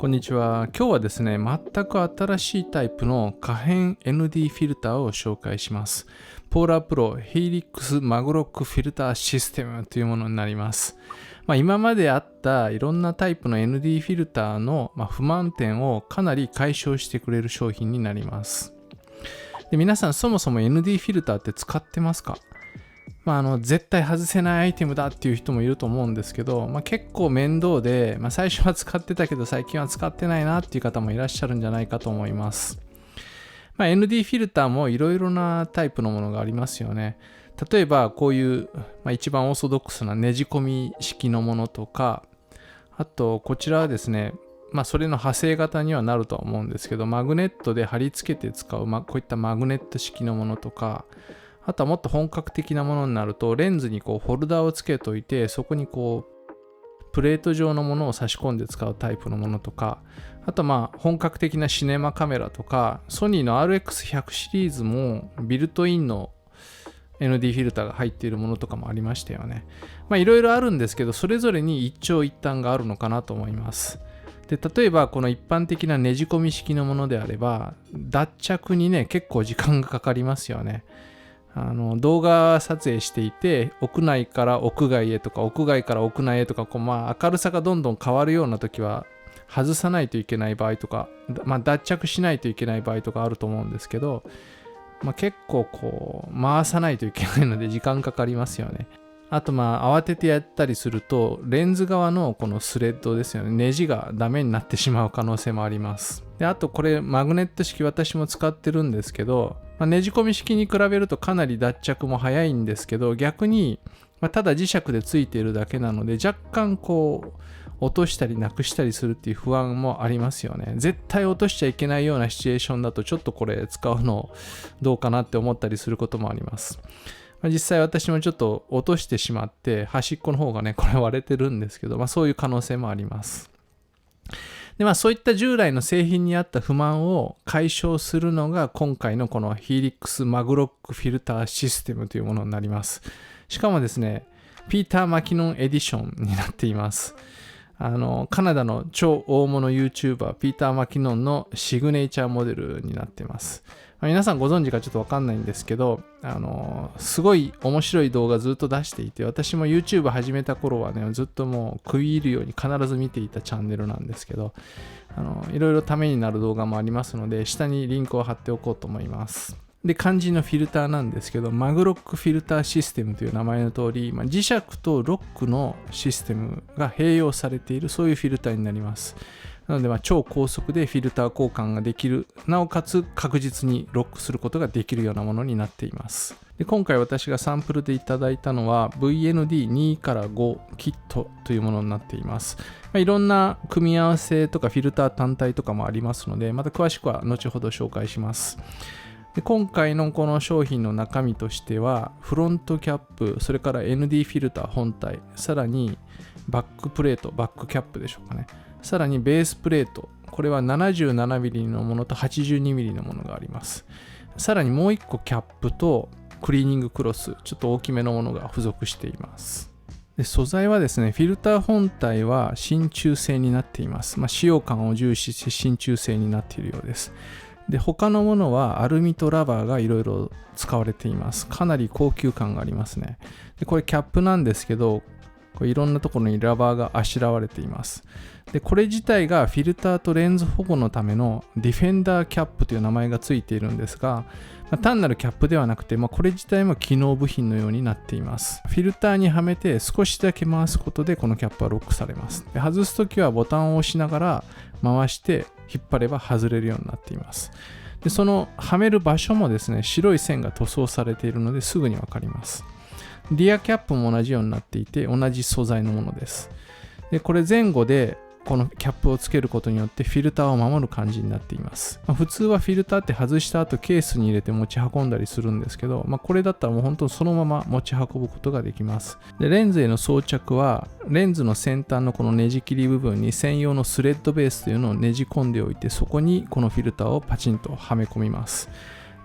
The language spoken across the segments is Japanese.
こんにちは。今日はですね、全く新しいタイプの可変 ND フィルターを紹介します。ポーラープロヘイリックスマグロックフィルターシステムというものになります。今まであったいろんなタイプの ND フィルターの不満点をかなり解消してくれる商品になります。で、皆さんそもそも ND フィルターって使ってますか？絶対外せないアイテムだっていう人もいると思うんですけど、結構面倒で、最初は使ってたけど最近は使ってないなっていう方もいらっしゃるんじゃないかと思います。ND フィルターもいろいろなタイプのものがありますよね。例えばこういう、一番オーソドックスなねじ込み式のものとか、あとこちらはですね、それの派生型にはなるとは思うんですけど、マグネットで貼り付けて使う、こういったマグネット式のものとか、あとはもっと本格的なものになると、レンズにホルダーをつけといて、そこにプレート状のものを差し込んで使うタイプのものとか、あと本格的なシネマカメラとか、ソニーの RX100 シリーズもビルトインの ND フィルターが入っているものとかもありましたよね。いろいろあるんですけど、それぞれに一長一短があるのかなと思います。で、例えばこの一般的なねじ込み式のものであれば、脱着にね、結構時間がかかりますよね。動画撮影していて、屋内から屋外へとか屋外から屋内へとか明るさがどんどん変わるような時は外さないといけない場合とか、脱着しないといけない場合とかあると思うんですけど、結構回さないといけないので時間かかりますよね。あと慌ててやったりするとレンズ側のこのスレッドですよね、ネジがダメになってしまう可能性もあります。で、あとこれマグネット式私も使ってるんですけど、ねじ込み式に比べるとかなり脱着も早いんですけど、逆にただ磁石でついているだけなので若干落としたりなくしたりするっていう不安もありますよね。絶対落としちゃいけないようなシチュエーションだとちょっとこれ使うのどうかなって思ったりすることもあります。実際私もちょっと落としてしまって端っこの方がねこれ割れてるんですけど、そういう可能性もあります。で、そういった従来の製品にあった不満を解消するのが今回のこのヒーリックスマグロックフィルターシステムというものになります。しかもですね、ピーター・マキノンエディションになっています。カナダの超大物 YouTuber ピーター・マキノンのシグネチャーモデルになっています。皆さんご存知かちょっとわかんないんですけど、すごい面白い動画ずっと出していて、私も YouTube 始めた頃はね、ずっともう食い入るように必ず見ていたチャンネルなんですけど、いろいろためになる動画もありますので、下にリンクを貼っておこうと思います。で、肝心のフィルターなんですけど、マグロックフィルターシステムという名前の通り、磁石とロックのシステムが併用されている、そういうフィルターになります。なので超高速でフィルター交換ができる、なおかつ確実にロックすることができるようなものになっています。で、今回私がサンプルでいただいたのは VND2 から5キットというものになっています。いろんな組み合わせとかフィルター単体とかもありますので、また詳しくは後ほど紹介します。で、今回のこの商品の中身としてはフロントキャップ、それから ND フィルター本体、さらにバックプレート、バックキャップでしょうかね、さらにベースプレート、これは 77mm のものと 82mm のものがあります。さらにもう1個キャップとクリーニングクロス、ちょっと大きめのものが付属しています。で、素材はですね、フィルター本体は真鍮製になっています。使用感を重視して真鍮製になっているようです。で、他のものはアルミとラバーがいろいろ使われています。かなり高級感がありますね。で、これキャップなんですけど、いろんなところにラバーがあしらわれています。で、これ自体がフィルターとレンズ保護のためのディフェンダーキャップという名前がついているんですが、単なるキャップではなくて、これ自体も機能部品のようになっています。フィルターにはめて少しだけ回すことでこのキャップはロックされます。で、外すときはボタンを押しながら回して引っ張れば外れるようになっています。で、そのはめる場所もですね、白い線が塗装されているのですぐにわかります。リアキャップも同じようになっていて、同じ素材のものです。で、これ前後でこのキャップをつけることによってフィルターを守る感じになっています。普通はフィルターって外した後ケースに入れて持ち運んだりするんですけど、これだったらもう本当にそのまま持ち運ぶことができます。で、レンズへの装着はレンズの先端のこのネジ切り部分に専用のスレッドベースというのをねじ込んでおいて、そこにこのフィルターをパチンとはめ込みます。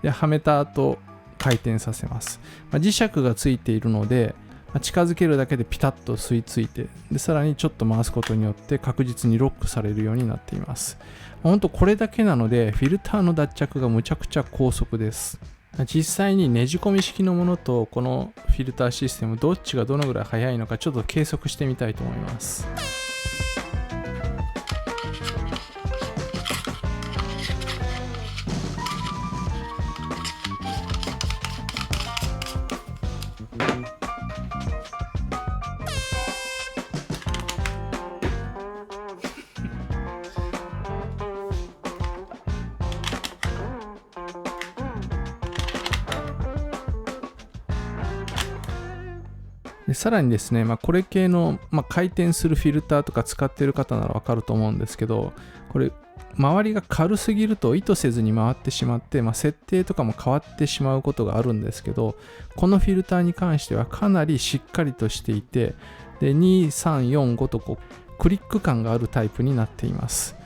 で、はめた後回転させます。磁石がついているので近づけるだけでピタッと吸い付いて、でさらにちょっと回すことによって確実にロックされるようになっています。本当これだけなのでフィルターの脱着がむちゃくちゃ高速です。実際にねじ込み式のものとこのフィルターシステム、どっちがどのぐらい速いのかちょっと計測してみたいと思います。でさらにですね、これ系の、回転するフィルターとか使っている方ならわかると思うんですけど、これ周りが軽すぎると意図せずに回ってしまって、設定とかも変わってしまうことがあるんですけど、このフィルターに関してはかなりしっかりとしていて、で2、3、4、5とクリック感があるタイプになっています。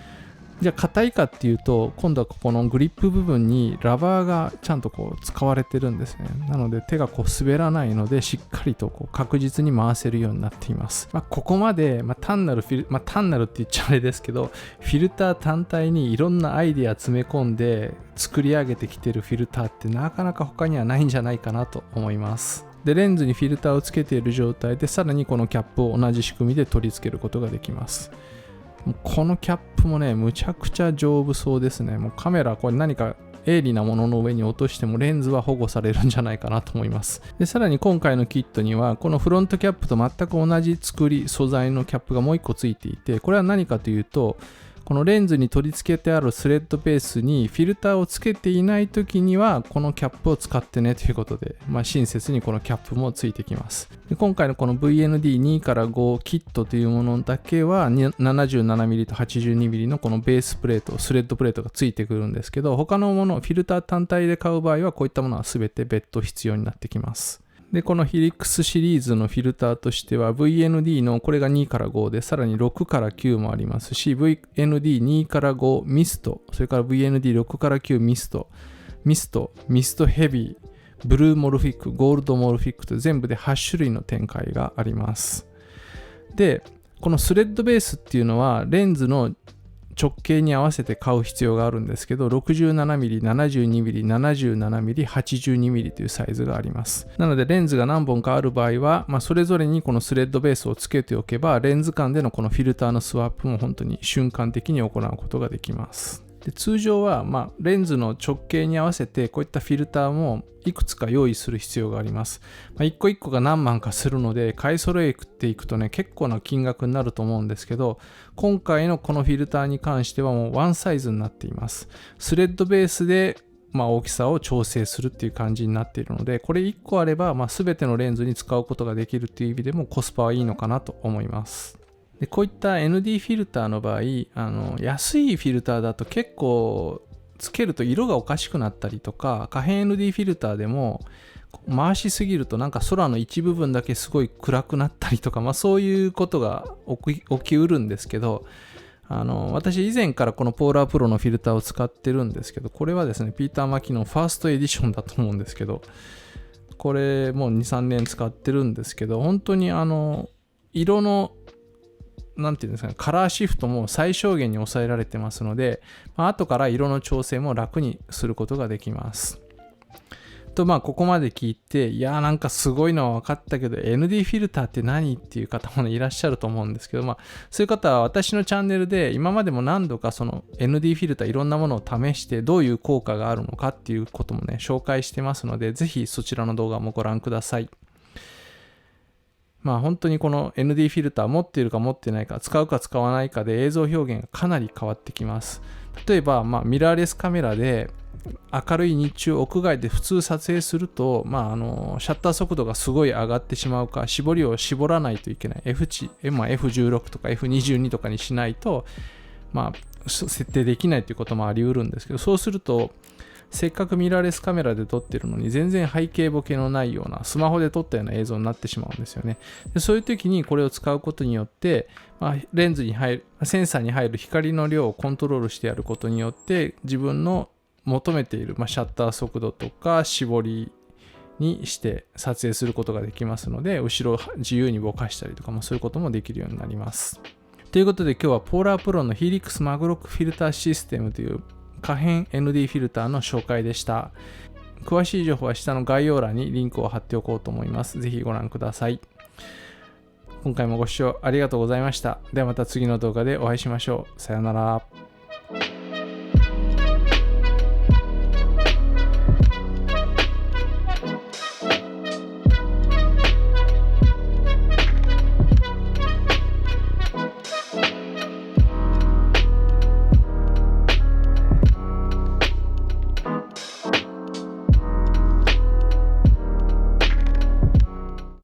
じゃあ硬いかっていうと、今度はここのグリップ部分にラバーがちゃんと使われてるんですね。なので手が滑らないので、しっかりと確実に回せるようになっています。ここまで、単なるって言っちゃあれですけど、フィルター単体にいろんなアイデア詰め込んで作り上げてきてるフィルターってなかなか他にはないんじゃないかなと思います。でレンズにフィルターをつけている状態で、さらにこのキャップを同じ仕組みで取り付けることができます。このキャップもね、むちゃくちゃ丈夫そうですね。もうカメラ、これ何か鋭利なものの上に落としてもレンズは保護されるんじゃないかなと思います。でさらに今回のキットには、このフロントキャップと全く同じ素材のキャップがもう1個ついていて、これは何かというと、このレンズに取り付けてあるスレッドベースにフィルターをつけていないときにはこのキャップを使ってねということで、親切にこのキャップもついてきます。で今回のこの VND2 から5キットというものだけは 77mm と 82mm のこのベースプレート、スレッドプレートがついてくるんですけど、他のもの、フィルター単体で買う場合はこういったものは全て別途必要になってきます。でこのヒリックスシリーズのフィルターとしては VND のこれが2から5で、さらに6から9もありますし、 VND2 から5ミスト、それから VND6 から9ミストヘビー、ブルーモルフィック、ゴールドモルフィックと全部で8種類の展開があります。でこのスレッドベースっていうのはレンズの直径に合わせて買う必要があるんですけど、 67mm、72mm、77mm、82mm というサイズがあります。なのでレンズが何本かある場合は、それぞれにこのスレッドベースをつけておけば、レンズ間でのこのフィルターのスワップも本当に瞬間的に行うことができます。で通常は、レンズの直径に合わせてこういったフィルターもいくつか用意する必要があります。一個一個が何万かするので、買い揃えていくとね、結構な金額になると思うんですけど、今回のこのフィルターに関してはもうワンサイズになっています。スレッドベースで大きさを調整するっていう感じになっているので、これ1個あれば全てのレンズに使うことができるっていう意味でもコスパはいいのかなと思います。でこういった ND フィルターの場合、安いフィルターだと結構つけると色がおかしくなったりとか、可変 ND フィルターでも回しすぎるとなんか空の一部分だけすごい暗くなったりとか、そういうことが起きうるんですけど、私以前からこのポーラープロのフィルターを使ってるんですけど、これはですねピーター・マキのファーストエディションだと思うんですけど、これもう 2,3 年使ってるんですけど、本当に色のなんていうんですかね、カラーシフトも最小限に抑えられてますので、後から色の調整も楽にすることができます。とここまで聞いて、いやなんかすごいのは分かったけど ND フィルターって何っていう方も、いらっしゃると思うんですけど、そういう方は私のチャンネルで今までも何度かその ND フィルターいろんなものを試してどういう効果があるのかっていうこともね紹介してますので、ぜひそちらの動画もご覧ください。本当にこの ND フィルター持っているか持ってないか、使うか使わないかで映像表現がかなり変わってきます。例えば、ミラーレスカメラで明るい日中屋外で普通撮影すると、シャッター速度がすごい上がってしまうか、絞りを絞らないといけない F 値、F16 とか F22 とかにしないと、設定できないということもあり得るんですけど、そうするとせっかくミラーレスカメラで撮ってるのに全然背景ボケのないようなスマホで撮ったような映像になってしまうんですよね。でそういう時にこれを使うことによって、レンズに入るセンサーに入る光の量をコントロールしてやることによって、自分の求めている、シャッター速度とか絞りにして撮影することができますので、後ろを自由にぼかしたりとかもすることもできるようになります。ということで今日はポーラープロの Helix マグロックフィルターシステムという可変 ND フィルターの紹介でした。詳しい情報は下の概要欄にリンクを貼っておこうと思います。ぜひご覧ください。今回もご視聴ありがとうございました。ではまた次の動画でお会いしましょう。さようなら。